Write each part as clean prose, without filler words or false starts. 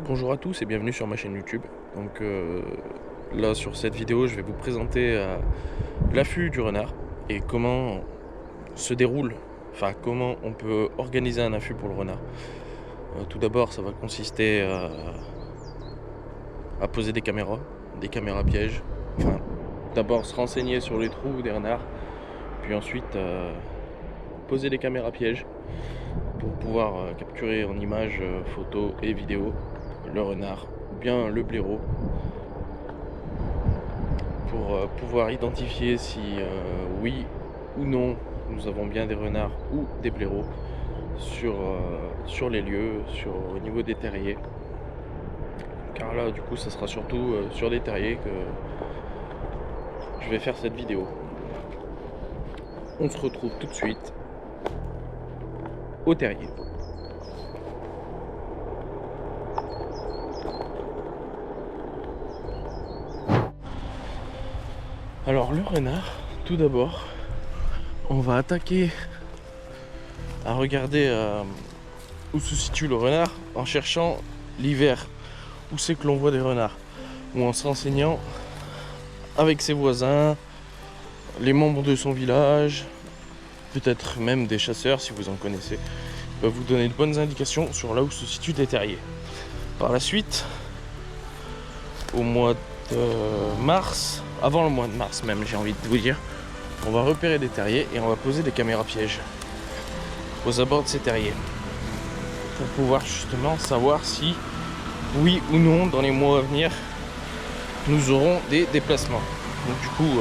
Bonjour à tous et bienvenue sur ma chaîne YouTube. Donc là sur cette vidéo je vais vous présenter l'affût du renard et comment se déroule, enfin comment on peut organiser un affût pour le renard. Tout d'abord ça va consister à poser des caméras pièges. Enfin d'abord se renseigner sur les trous des renards, puis ensuite poser des caméras pièges pour pouvoir capturer en images, photos et vidéos le renard ou bien le blaireau pour pouvoir identifier si oui ou non nous avons bien des renards ou des blaireaux sur les lieux, au niveau des terriers, car là du coup ça sera surtout sur des terriers que je vais faire cette vidéo. On se retrouve tout de suite au terrier. Alors le renard, tout d'abord, on va attaquer à regarder où se situe le renard en cherchant l'hiver, où c'est que l'on voit des renards, ou en se renseignant avec ses voisins, les membres de son village, peut-être même des chasseurs si vous en connaissez, peuvent vous donner de bonnes indications sur là où se situent des terriers. Par la suite, au mois de mars, avant le mois de mars même j'ai envie de vous dire, on va repérer des terriers et on va poser des caméras pièges aux abords de ces terriers pour pouvoir justement savoir si oui ou non dans les mois à venir nous aurons des déplacements. Donc du coup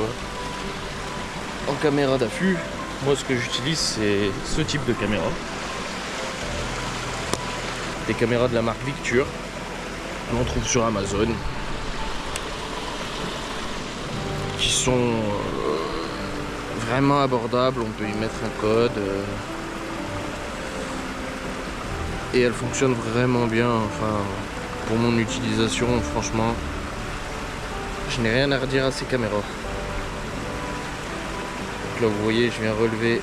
en caméra d'affût, moi ce que j'utilise c'est ce type de caméra, des caméras de la marque Victure qu'on trouve sur Amazon, qui sont vraiment abordables. On peut y mettre un code et elles fonctionnent vraiment bien. Enfin, pour mon utilisation, franchement, je n'ai rien à redire à ces caméras. Donc là, vous voyez, je viens relever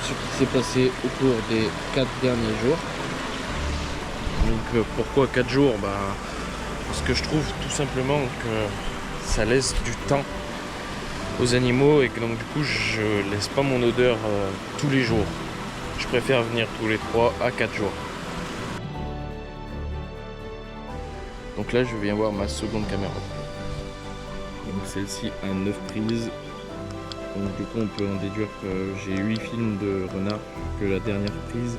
ce qui s'est passé au cours des 4 derniers jours. Donc pourquoi 4 jours? Parce que je trouve tout simplement que ça laisse du temps aux animaux et que donc du coup je laisse pas mon odeur tous les jours. Je préfère venir tous les 3 à 4 jours. Donc là je viens voir ma seconde caméra. Donc celle-ci a 9 prises. Donc du coup on peut en déduire que j'ai 8 films de renard, que la dernière prise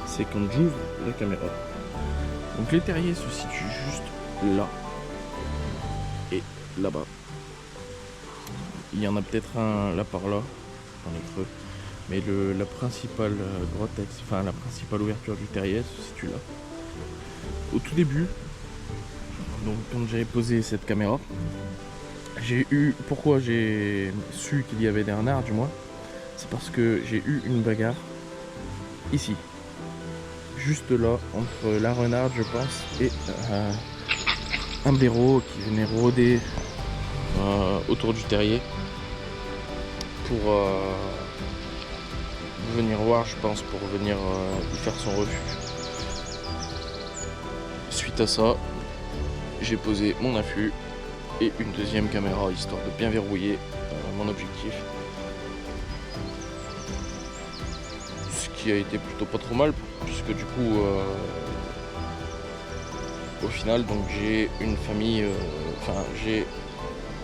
c'est quand j'ouvre la caméra. Donc les terriers se situent juste là et là-bas. Il y en a peut-être un là par là dans les creux, mais la principale grotte, enfin la principale ouverture du terrier se situe là. Au tout début, donc quand j'avais posé cette caméra, pourquoi j'ai su qu'il y avait des renards du moins, c'est parce que j'ai eu une bagarre ici, juste là entre la renarde je pense et un blaireau qui venait rôder autour du terrier pour venir voir, je pense, pour venir y faire son refuge. Suite à ça, j'ai posé mon affût et une deuxième caméra histoire de bien verrouiller mon objectif, ce qui a été plutôt pas trop mal puisque du coup au final donc j'ai une famille, enfin j'ai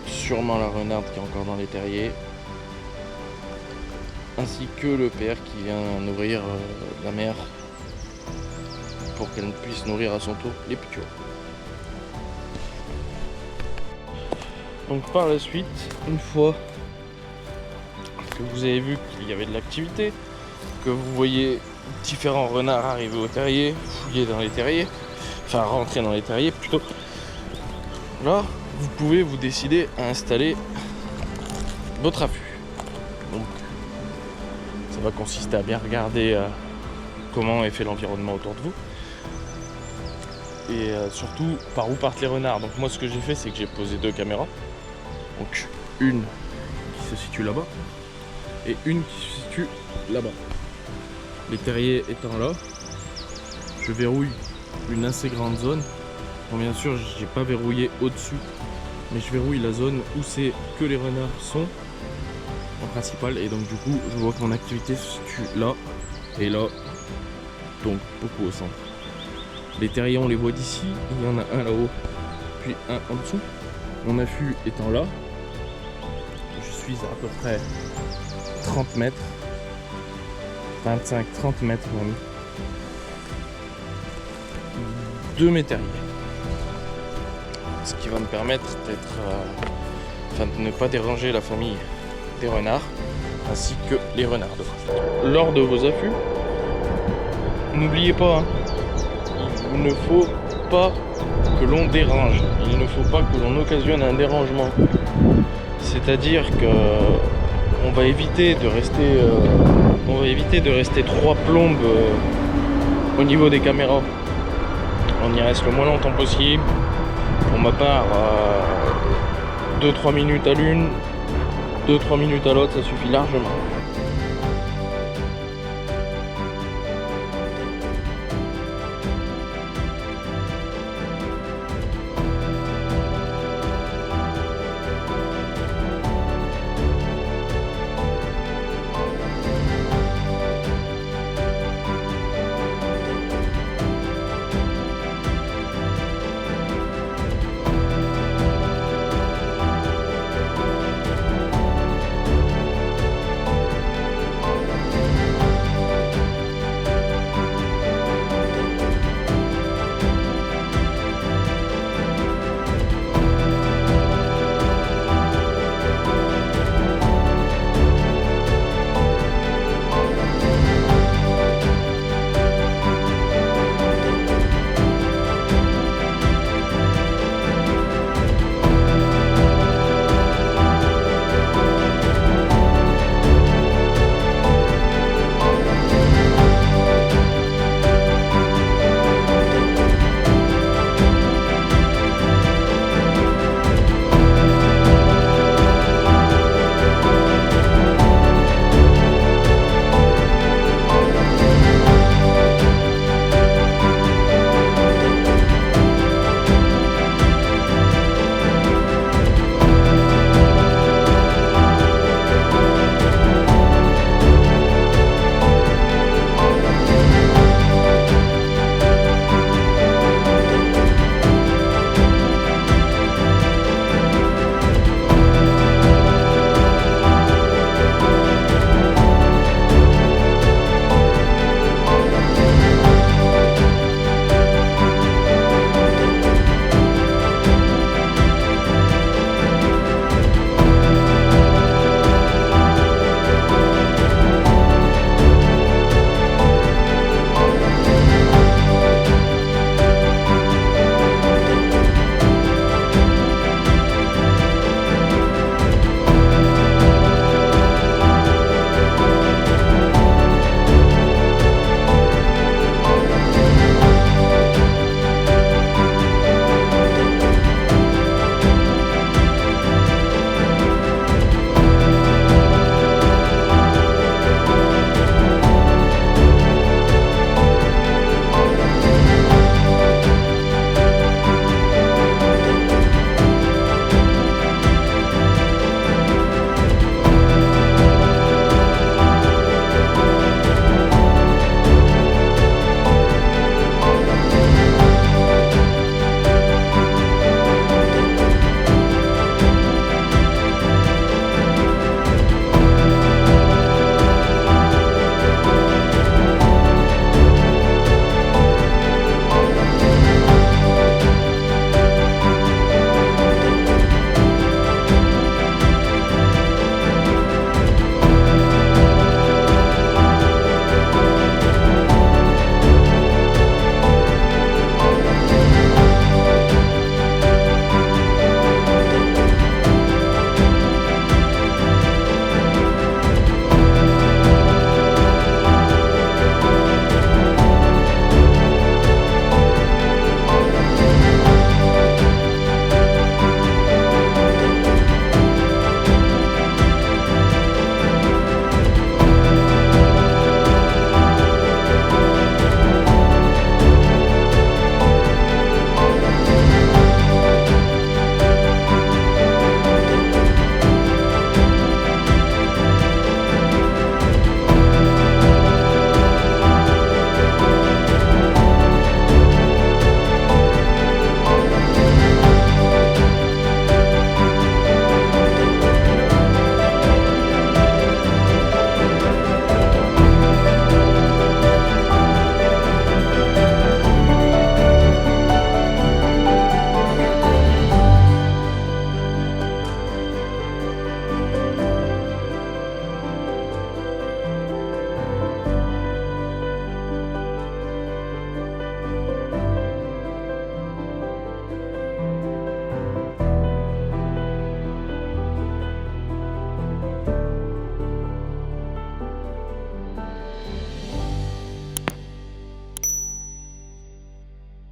sûrement la renarde qui est encore dans les terriers, ainsi que le père qui vient nourrir la mère pour qu'elle puisse nourrir à son tour les petits. Donc par la suite, une fois que vous avez vu qu'il y avait de l'activité, que vous voyez différents renards arriver au terrier, fouiller dans les terriers, enfin rentrer dans les terriers plutôt, là vous pouvez vous décider à installer votre affût. Donc ça va consister à bien regarder comment est fait l'environnement autour de vous et surtout par où partent les renards. Donc moi ce que j'ai fait c'est que j'ai posé 2 caméras, donc une qui se situe là-bas et une qui se situe là-bas. Les terriers étant là, je verrouille une assez grande zone. Bon, bien sûr, j'ai pas verrouillé au-dessus, mais je verrouille la zone où c'est que les renards sont en principal. Et donc du coup, je vois que mon activité se situe là et là, donc beaucoup au centre. Les terriers, on les voit d'ici. Il y en a un là-haut, puis un en dessous. Mon affût étant là, je suis à peu près 30 mètres, 25-30 mètres même, de mes terriers. Ce qui va me permettre d'être, de ne pas déranger la famille des renards, ainsi que les renards. Lors de vos affûts, n'oubliez pas, il ne faut pas que l'on dérange, il ne faut pas que l'on occasionne un dérangement. C'est-à-dire que on va éviter de rester trois plombes au niveau des caméras. On y reste le moins longtemps possible. Pour ma part, 2-3 minutes à l'une, 2-3 minutes à l'autre, ça suffit largement.